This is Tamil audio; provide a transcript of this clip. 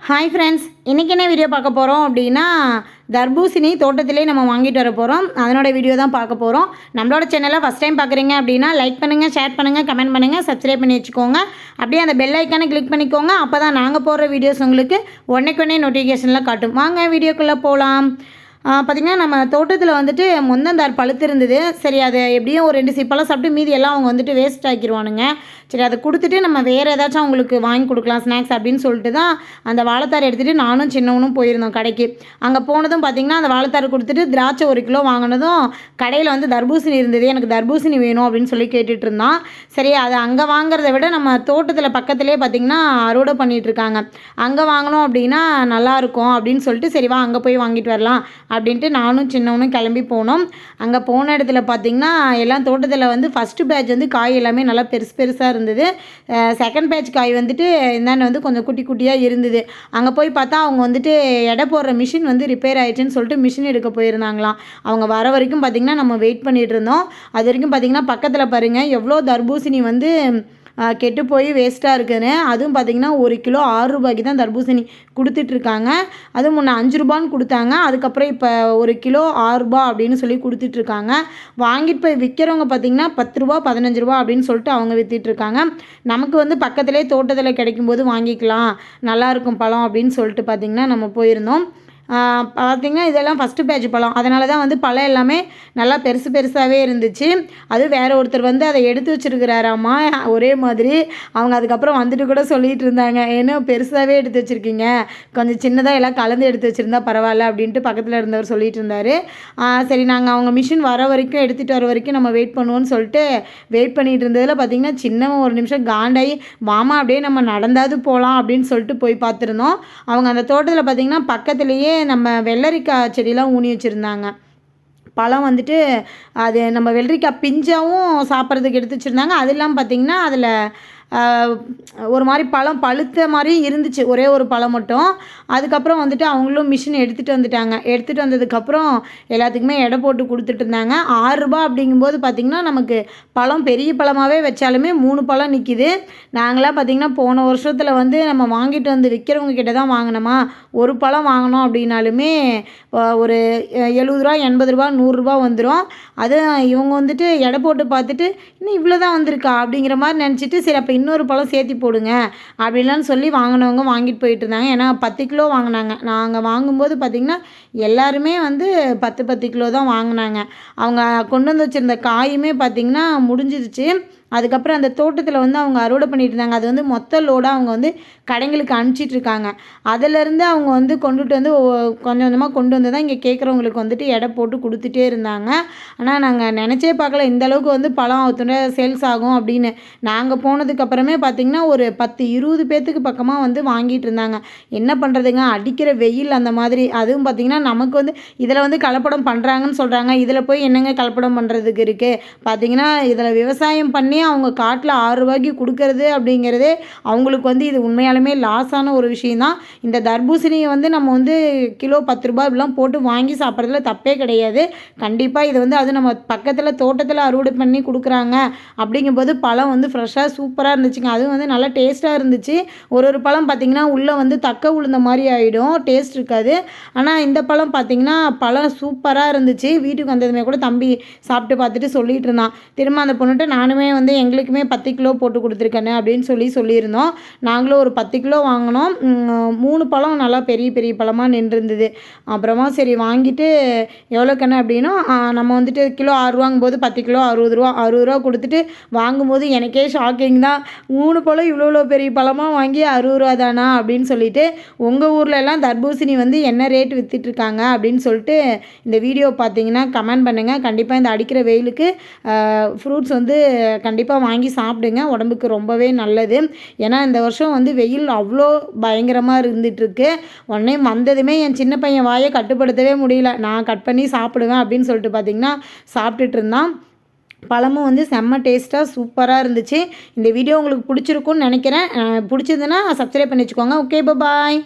ஹாய் ஃப்ரெண்ட்ஸ், இன்றைக்கி என்ன வீடியோ பார்க்க போகிறோம் அப்படின்னா தர்பூசணி தோட்டத்திலே நம்ம வாங்கிட்டு வர போகிறோம். அதனோட வீடியோ தான் பார்க்க போகிறோம். நம்மளோட சேனலை ஃபஸ்ட் டைம் பார்க்குறீங்க அப்படின்னா லைக் பண்ணுங்கள், ஷேர் பண்ணுங்கள், கமெண்ட் பண்ணுங்கள், சப்ஸ்கிரைப் பண்ணி வச்சுக்கோங்க. அப்படியே அந்த பெல் ஐக்கானை கிளிக் பண்ணிக்கோங்க. அப்போ தான் நாங்கள் போடுற வீடியோஸ் உங்களுக்கு உடனே நோட்டிஃபிகேஷனில் காட்டும். வாங்க வீடியோக்குள்ளே போகலாம். பார்த்திங்கன்னா நம்ம தோட்டத்தில் வந்துட்டு முந்தந்தார் பழுத்து இருந்தது. சரி, அதை எப்படியும் ஒரு 2 சிப்பெல்லாம் சாப்பிட்டு மீதி எல்லாம் அவங்க வந்துட்டு வேஸ்ட் ஆக்கிடுவானுங்க. சரி, அதை கொடுத்துட்டு நம்ம வேறு ஏதாச்சும் அவங்களுக்கு வாங்கி கொடுக்கலாம் ஸ்நாக்ஸ் அப்படின்னு சொல்லிட்டு தான் அந்த வாழைத்தார் எடுத்துகிட்டு நானும் சின்னவனும் போயிருந்தோம் கடைக்கு. அங்கே போனதும் பார்த்திங்கன்னா அந்த வாழைத்தார் கொடுத்துட்டு திராட்சை 1 கிலோ வாங்கினதும் கடையில் வந்து தர்பூசணி இருந்தது. எனக்கு தர்பூசணி வேணும் அப்படின்னு சொல்லி கேட்டுட்டு இருந்தான். சரி, அதை அங்கே வாங்குறத விட நம்ம தோட்டத்தில் பக்கத்துலேயே பார்த்திங்கன்னா அறுவடை பண்ணிகிட்ருக்காங்க, அங்கே வாங்கினோம் அப்படின்னா நல்லாயிருக்கும் அப்படின்னு சொல்லிட்டு சரி வா அங்கே போய் வாங்கிட்டு வரலாம் அப்படின்ட்டு நானும் சின்னவனும் கிளம்பி போனோம். அங்கே போன இடத்துல பார்த்திங்கன்னா எல்லாம் தோட்டத்தில் வந்து ஃபஸ்ட்டு பேட்ச் வந்து காய் எல்லாமே நல்லா பெருசாக இருந்தது. செகண்ட் பேட்ச் காய் வந்துட்டு இந்தாண்ட வந்து கொஞ்சம் குட்டி குட்டியாக இருந்தது. அங்கே போய் பார்த்தா அவங்க வந்துட்டு எடை போடுற மிஷின் வந்து ரிப்பேர் ஆகிடுச்சுன்னு சொல்லிட்டு மிஷின் எடுக்க போயிருந்தாங்களாம். அவங்க வர வரைக்கும் பார்த்திங்கன்னா நம்ம வெயிட் பண்ணிகிட்டு இருந்தோம். அது வரைக்கும் பார்த்திங்கன்னா பக்கத்தில் பாருங்கள் எவ்வளோ தர்பூசணி வந்து கெட்டு போய் வேஸ்ட்டாக இருக்குதுன்னு. அதுவும் பார்த்திங்கன்னா 1 கிலோ 6 ரூபாய்க்கு தான் தர்பூசணி கொடுத்துட்ருக்காங்க. அதுவும் முன்னே 5 ரூபான்னு கொடுத்தாங்க. அதுக்கப்புறம் இப்போ 1 கிலோ 6 ரூபா அப்படின்னு சொல்லி கொடுத்துட்ருக்காங்க. வாங்கிட்டு போய் விற்கிறவங்க பார்த்திங்கன்னா 10 ரூபா 15 ரூபா அப்படின்னு சொல்லிட்டு அவங்க விற்றுட்ருக்காங்க. நமக்கு வந்து பக்கத்துலேயே தோட்டத்தில் கிடைக்கும்போது வாங்கிக்கலாம், நல்லாயிருக்கும் பழம் அப்படின்னு சொல்லிட்டு பார்த்திங்கன்னா நம்ம போயிருந்தோம். பார்த்திங்கன்னா இதெல்லாம் ஃபஸ்ட்டு பேட்ச் பழம், அதனால தான் வந்து பழம் எல்லாமே நல்லா பெருசாகவே இருந்துச்சு. அது வேறு ஒருத்தர் வந்து அதை எடுத்து வச்சுருக்கிறாராம்மா ஒரே மாதிரி. அவங்க அதுக்கப்புறம் வந்துட்டு கூட சொல்லிகிட்டு இருந்தாங்க, ஏன்னா பெருசாகவே எடுத்து வச்சுருக்கீங்க, கொஞ்சம் சின்னதாக எல்லாம் கலந்து எடுத்து வச்சுருந்தா பரவாயில்ல அப்படின்ட்டு பக்கத்தில் இருந்தவர் சொல்லிகிட்டு இருந்தார். சரி, நாங்கள் அவங்க மிஷின் வர வரைக்கும் எடுத்துகிட்டு வர வரைக்கும் நம்ம வெயிட் பண்ணுவோன்னு சொல்லிட்டு வெயிட் பண்ணிகிட்டு இருந்ததில் பார்த்திங்கன்னா சின்னவன் ஒரு நிமிஷம் காண்டாகி மாமா அப்படியே நம்ம நடந்தாது போகலாம் அப்படின்னு சொல்லிட்டு போய் பார்த்துருந்தோம். அவங்க அந்த தோட்டத்தில் பார்த்திங்கன்னா பக்கத்துலேயே நம்ம வெள்ளரிக்காய் செடியெலாம் ஊனி வச்சுருந்தாங்க. பழம் வந்துட்டு அது நம்ம வெள்ளரிக்காய் பிஞ்சாவும் சாப்பிட்றதுக்கு எடுத்து வச்சுருந்தாங்க. அது இல்லாமல் பார்த்திங்கன்னா அதில் ஒரு மாதிரி பழம் பழுத்த மாதிரி இருந்துச்சு, ஒரே ஒரு பழம் மட்டும். அதுக்கப்புறம் வந்துட்டு அவங்களும் மிஷின் எடுத்துகிட்டு வந்துட்டாங்க. எடுத்துகிட்டு வந்ததுக்கப்புறம் எல்லாத்துக்குமே எடை போட்டு கொடுத்துட்டு இருந்தாங்க. 6 ரூபா அப்படிங்கும்போது பார்த்திங்கன்னா நமக்கு பழம் பெரிய பழமாகவே வச்சாலுமே 3 பழம் நிற்கிது. நாங்களாம் பார்த்திங்கன்னா போன வருஷத்தில் வந்து நம்ம வாங்கிட்டு வந்து விற்கிறவங்க கிட்ட தான் வாங்கினோமா, ஒரு பழம் வாங்கினோம் அப்படின்னாலுமே ஒரு 70 ரூபா 80 ரூபா 100 ரூபா வந்துடும். அது இவங்க வந்துட்டு எடை போட்டு பார்த்துட்டு இன்னும் இவ்வளோ தான் வந்திருக்கா அப்படிங்கிற மாதிரி நினச்சிட்டு சரி அப்போ இன்னொரு பழம் சேர்த்தி போடுங்க அப்படின்லாம் சொல்லி வாங்கினவங்க வாங்கிட்டு போயிட்டு இருந்தாங்க. ஏன்னா 10 கிலோ வாங்கினாங்க. நாங்கள் வாங்கும்போது பார்த்திங்கன்னா எல்லாருமே வந்து 10 கிலோ தான் வாங்கினாங்க. அவங்க கொண்டு வந்து வச்சுருந்த காயுமே பார்த்திங்கன்னா முடிஞ்சிருச்சு. அதுக்கப்புறம் அந்த தோட்டத்தில் வந்து அவங்க அறுவடை பண்ணிட்டு இருந்தாங்க. அது வந்து மொத்த லோடாக அவங்க வந்து கடைங்களுக்கு அனுப்பிச்சிட்ருக்காங்க. அதிலேருந்து அவங்க வந்து கொண்டுட்டு வந்து கொஞ்சம் கொஞ்சமாக கொண்டு வந்து தான் இங்கே கேட்குறவங்களுக்கு வந்துட்டு எடை போட்டு கொடுத்துட்டே இருந்தாங்க. ஆனால் நாங்கள் நினச்சே பார்க்கல இந்தளவுக்கு வந்து பழம் ஒருத்தோட சேல்ஸ் ஆகும் அப்படின்னு. நாங்கள் போனதுக்கப்புறமே பார்த்திங்கன்னா ஒரு 10-20 பேர்த்துக்கு பக்கமாக வந்து வாங்கிட்டு இருந்தாங்க. என்ன பண்ணுறதுங்க, அடிக்கிற வெயில் அந்த மாதிரி. அதுவும் பார்த்திங்கன்னா நமக்கு வந்து இதில் வந்து கலப்படம் பண்ணுறாங்கன்னு சொல்கிறாங்க. இதில் போய் என்னங்க கலப்படம் பண்ணுறதுக்கு இருக்குது. பார்த்திங்கன்னா இதில் விவசாயம் பண்ணி அவங்க காட்டில் 6 ரூபாய்க்கு கொடுக்கறது அப்படிங்கிறதே அவங்களுக்கு வந்து இது உண்மையாலுமே லாஸான ஒரு விஷயந்தான். இந்த தர்பூசணியை வந்து நம்ம வந்து கிலோ 10 ரூபா இப்படிலாம் போட்டு வாங்கி சாப்பிட்றதுல தப்பே கிடையாது. கண்டிப்பாக இது வந்து அது நம்ம பக்கத்தில் தோட்டத்தில் அறுவடை பண்ணி கொடுக்குறாங்க அப்படிங்கும்போது பழம் வந்து ஃப்ரெஷ்ஷாக சூப்பராக இருந்துச்சுங்க. அதுவும் வந்து நல்லா டேஸ்ட்டாக இருந்துச்சு. ஒரு பழம் பார்த்திங்கன்னா உள்ளே வந்து தக்க உளுந்த மாதிரி ஆகிடும், டேஸ்ட் இருக்காது. ஆனால் இந்த பழம் பார்த்திங்கன்னா பழம் சூப்பராக இருந்துச்சு. வீட்டுக்கு வந்ததுமே கூட தம்பி சாப்பிட்டு பார்த்துட்டு சொல்லிகிட்டு இருந்தான். திரும்ப அந்த பொண்ணுகிட்ட நானுமே வந்து எங்களுக்குமே 10 கிலோ போட்டு கொடுத்துருக்கேன்னு அப்படின்னு சொல்லியிருந்தோம். நாங்களும் ஒரு 10 கிலோ வாங்கினோம். 3 பழம் நல்லா பெரிய பழமாக நின்றுருந்தது. அப்புறமா சரி வாங்கிட்டு எவ்வளோக்கண்ணே அப்படின்னா நம்ம வந்துட்டு கிலோ 6 ரூபாங்கும்போது 10 கிலோ 60 ரூபா கொடுத்துட்டு வாங்கும்போது எனக்கே ஷாக்கிங் தான். 3 பழம் இவ்வளோ பெரிய பழமாக வாங்கி 60 ரூபா தானா அப்படின்னு சொல்லிட்டு. உங்கள் ஊரில் எல்லாம் தர்பூசணி வந்து என்ன ரேட் விற்றுட்ருக்காங்க அப்படின்னு சொல்லிட்டு இந்த வீடியோ பார்த்தீங்கன்னா கமெண்ட் பண்ணுங்கள். கண்டிப்பாக இந்த அடிக்கிற வெயிலுக்கு ஃப்ரூட்ஸ் வந்து கண்டிப்பாக வாங்கி சாப்பிடுங்க, உடம்புக்கு ரொம்பவே நல்லது. ஏன்னா இந்த வருஷம் வந்து வெயில் அவ்வளோ பயங்கரமாக இருந்துகிட்ருக்கு. உடனே வந்ததுமே என் சின்ன பையன் வாயை கட்டுப்படுத்தவே முடியல. நான் கட் பண்ணி சாப்பிடுவேன் அப்படின்னு சொல்லிட்டு பார்த்திங்கன்னா சாப்பிட்டுட்டு இருந்தான். பழமும் வந்து செம்ம டேஸ்ட்டாக சூப்பராக இருந்துச்சு. இந்த வீடியோ உங்களுக்கு பிடிச்சிருக்குன்னு நினைக்கிறேன். பிடிச்சதுன்னா சப்ஸ்கிரைப் பண்ணி வச்சுக்கோங்க. ஓகே, பாய்.